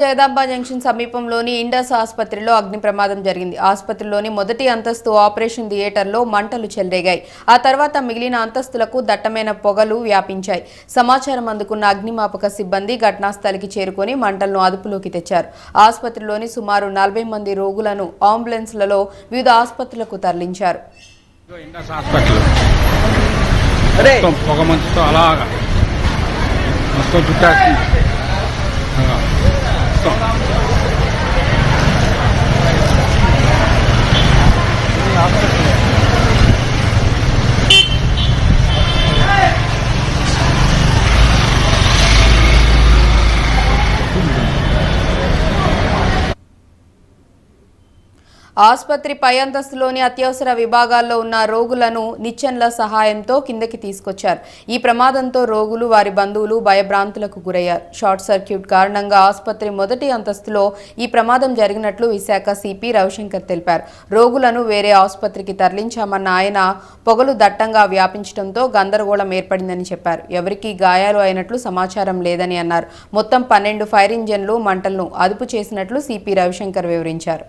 Jagadamba junction సమీపంలోని Indus ఆసుపత్రిలో అగ్ని ప్రమాదం జరిగింది. ఆసుపత్రిలోని మొదటి అంతస్తు ఆపరేషన్ థియేటర్లో మంటలు చెలరేగాయి. ఆ తర్వాత మిగిలిన అంతస్తులకు దట్టమైన పొగలు వ్యాపించాయి. సమాచారం అందుకున్న అగ్నిమాపక సిబ్బంది ఘటనాస్థలికి చేరుకొని మంటలను అదుపులోకి తెచ్చారు. ఆసుపత్రిలోని సుమారు 40 మంది రోగులను అంబులెన్స్లలో వివిధ ఆసుపత్రులకు తరలించారు. ఆసుపత్రి పై అంతస్తులోని అత్యవసర విభాగాల్లో ఉన్న రోగులను నిచ్చెనల సహాయంతో కిందకి తీసుకొచ్చారు. ఈ ప్రమాదంతో రోగులు వారి బంధువులు భయభ్రాంతులకు గురయ్యారు. షార్ట్ సర్క్యూట్ కారణంగా ఆసుపత్రి మొదటి అంతస్తులో ఈ ప్రమాదం జరిగినట్లు విశాఖ సిపి రవిశంకర్ తెలిపారు. రోగులను వేరే ఆసుపత్రికి తరలించామన్న ఆయన పొగలు దట్టంగా వ్యాపించడంతో గందరగోళం ఏర్పడిందని చెప్పారు. ఎవరికీ గాయాలు అయినట్లు సమాచారం లేదని అన్నారు. మొత్తం 12 ఫైర్ ఇంజన్లు మంటలను అదుపు చేసినట్లు సిపి రవిశంకర్ వివరించారు.